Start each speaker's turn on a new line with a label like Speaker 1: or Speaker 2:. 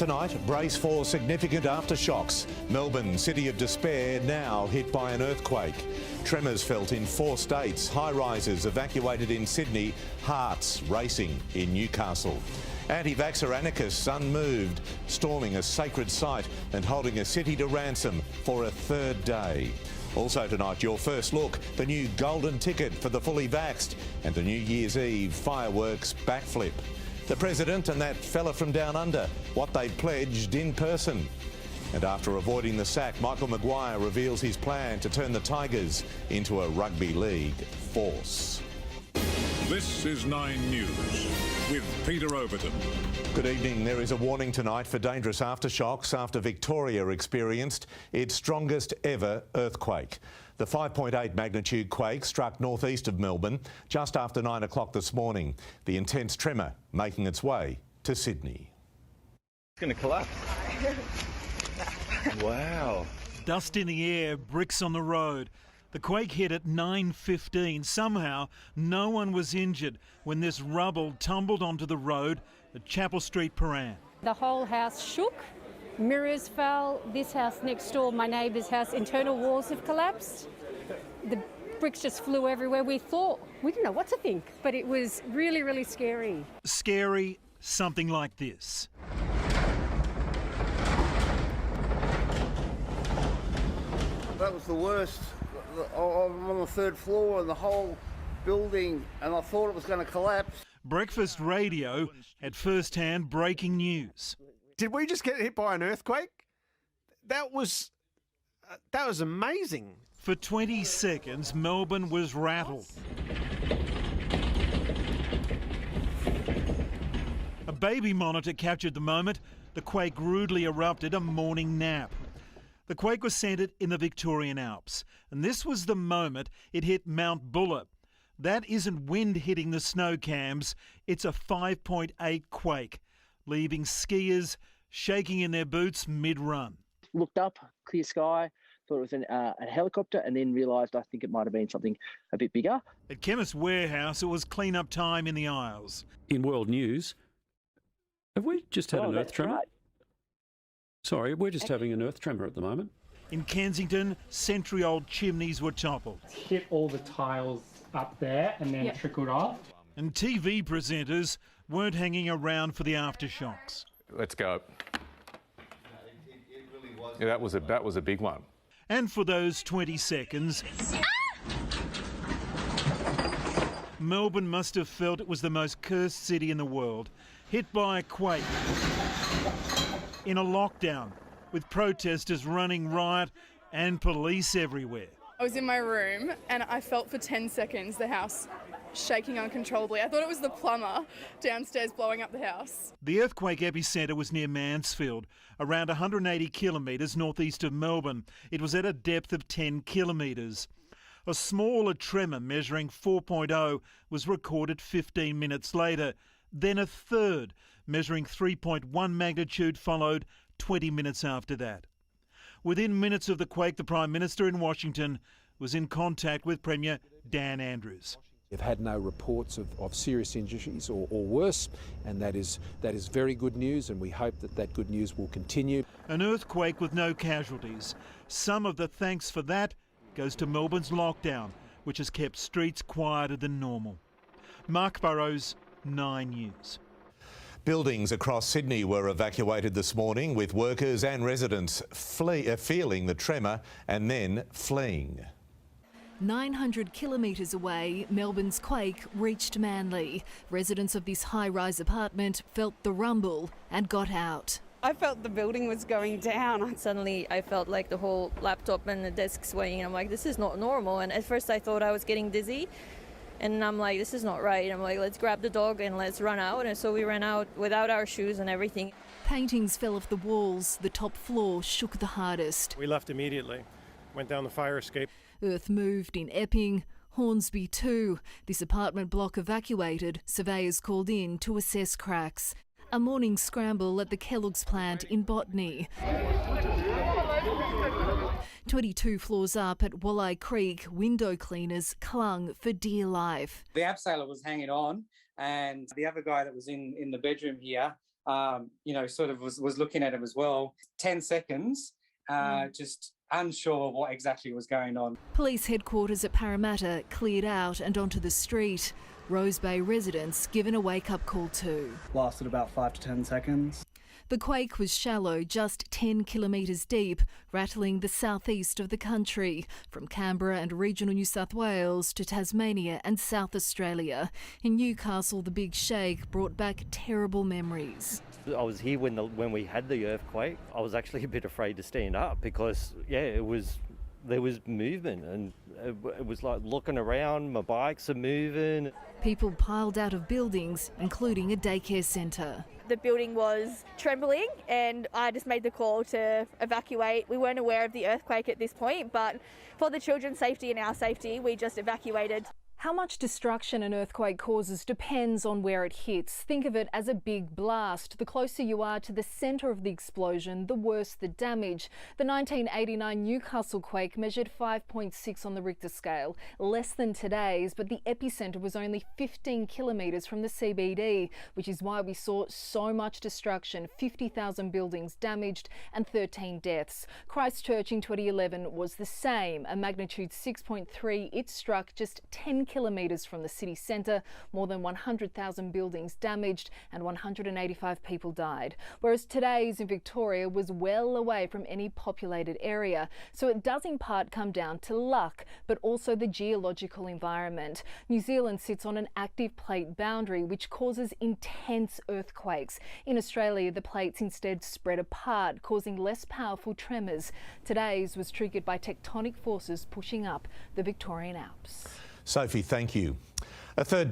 Speaker 1: Tonight, brace for significant aftershocks. Melbourne, city of despair, now hit by an earthquake. Tremors felt in 4 states. High-rises evacuated in Sydney. Hearts racing in Newcastle. Anti-vaxxer anarchists unmoved, storming a sacred site and holding a city to ransom for a 3rd day. Also tonight, your first look, the new golden ticket for the fully vaxxed and the New Year's Eve fireworks backflip. The President and that fella from down under, what they pledged in person. And after avoiding the sack, Michael Maguire reveals his plan to turn the Tigers into a rugby league force.
Speaker 2: This is 9 News with Peter Overton.
Speaker 1: Good evening. There is a warning tonight for dangerous aftershocks after Victoria experienced its strongest ever earthquake. The 5.8 magnitude quake struck northeast of Melbourne just after 9 o'clock this morning. The intense tremor making its way to Sydney.
Speaker 3: It's going to collapse. Wow.
Speaker 4: Dust in the air, bricks on the road. The quake hit at 9:15. Somehow, no one was injured when this rubble tumbled onto the road at Chapel Street, Paran.
Speaker 5: The whole house shook, mirrors fell, this house next door, my neighbour's house, internal walls have collapsed. The bricks just flew everywhere. We didn't know what to think, but it was really, really scary.
Speaker 4: Scary, something like this.
Speaker 6: That was the worst. I'm on the 3rd floor and the whole building, and I thought it was going to collapse.
Speaker 4: Breakfast radio had first-hand breaking news.
Speaker 7: Did we just get hit by an earthquake? That was amazing.
Speaker 4: For 20 seconds, Melbourne was rattled. A baby monitor captured the moment. The quake rudely erupted a morning nap. The quake was centred in the Victorian Alps, and this was the moment it hit Mount Buller. That isn't wind hitting the snow cams, it's a 5.8 quake, leaving skiers shaking in their boots mid-run.
Speaker 8: Looked up, clear sky, thought it was a helicopter, and then realised I think it might have been something a bit bigger.
Speaker 4: At Chemist Warehouse, it was clean-up time in the aisles.
Speaker 9: In world news, have we just had an earth tremor?
Speaker 8: Right.
Speaker 9: Sorry, we're just having an earth tremor at the moment.
Speaker 4: In Kensington, century-old chimneys were toppled.
Speaker 10: Hit all the tiles up there and then trickled off.
Speaker 4: And TV presenters weren't hanging around for the aftershocks.
Speaker 3: Let's go. Yeah, that was a big one.
Speaker 4: And for those 20 seconds, Melbourne must have felt it was the most cursed city in the world, hit by a quake, in a lockdown, with protesters running riot and police everywhere.
Speaker 11: I was in my room and I felt for 10 seconds the house shaking uncontrollably. I thought it was the plumber downstairs blowing up the house.
Speaker 4: The earthquake epicentre was near Mansfield, around 180 kilometres northeast of Melbourne. It was at a depth of 10 kilometres. A smaller tremor measuring 4.0 was recorded 15 minutes later. Then a third, measuring 3.1 magnitude, followed 20 minutes after that. Within minutes of the quake, the Prime Minister in Washington was in contact with Premier Dan Andrews.
Speaker 12: We've had no reports of serious injuries or worse, and that is very good news, and we hope that good news will continue.
Speaker 4: An earthquake with no casualties. Some of the thanks for that goes to Melbourne's lockdown, which has kept streets quieter than normal. Mark Burrows, 9 News.
Speaker 1: Buildings across Sydney were evacuated this morning, with workers and residents feeling the tremor and then fleeing.
Speaker 13: 900 kilometres away, Melbourne's quake reached Manly. Residents of this high-rise apartment felt the rumble and got out.
Speaker 14: I felt the building was going down. Suddenly I felt like the whole laptop and the desk swaying. I'm like, this is not normal. And at first I thought I was getting dizzy. And I'm like, this is not right. I'm like, let's grab the dog and let's run out. And so we ran out without our shoes and everything.
Speaker 13: Paintings fell off the walls. The top floor shook the hardest.
Speaker 15: We left immediately, went down the fire escape.
Speaker 13: Earth moved in Epping, Hornsby too. This apartment block evacuated. Surveyors called in to assess cracks. A morning scramble at the Kellogg's plant in Botany. 22 floors up at Walleye Creek, window cleaners clung for dear life.
Speaker 16: The abseiler was hanging on, and the other guy that was in the bedroom here sort of was looking at him as well. 10 seconds, just unsure what exactly was going on.
Speaker 13: Police headquarters at Parramatta cleared out and onto the street. Rose Bay residents given a wake-up call too.
Speaker 17: Lasted about 5 to 10 seconds.
Speaker 13: The quake was shallow, just 10 kilometres deep, rattling the southeast of the country, from Canberra and regional New South Wales to Tasmania and South Australia. In Newcastle, the big shake brought back terrible memories.
Speaker 18: I was here when we had the earthquake. I was actually a bit afraid to stand up because, there was movement and it was like looking around, my bikes are moving.
Speaker 13: People piled out of buildings, including a daycare centre.
Speaker 19: The building was trembling and I just made the call to evacuate. We weren't aware of the earthquake at this point, but for the children's safety and our safety, we just evacuated.
Speaker 20: How much destruction an earthquake causes depends on where it hits. Think of it as a big blast. The closer you are to the centre of the explosion, the worse the damage. The 1989 Newcastle quake measured 5.6 on the Richter scale, less than today's, but the epicentre was only 15 kilometres from the CBD, which is why we saw so much destruction, 50,000 buildings damaged and 13 deaths. Christchurch in 2011 was the same, a magnitude 6.3. It struck just 10 kilometres from the city centre, more than 100,000 buildings damaged and 185 people died. Whereas today's in Victoria was well away from any populated area. So it does in part come down to luck, but also the geological environment. New Zealand sits on an active plate boundary which causes intense earthquakes. In Australia, the plates instead spread apart, causing less powerful tremors. Today's was triggered by tectonic forces pushing up the Victorian Alps.
Speaker 1: Sophie, thank you. A third day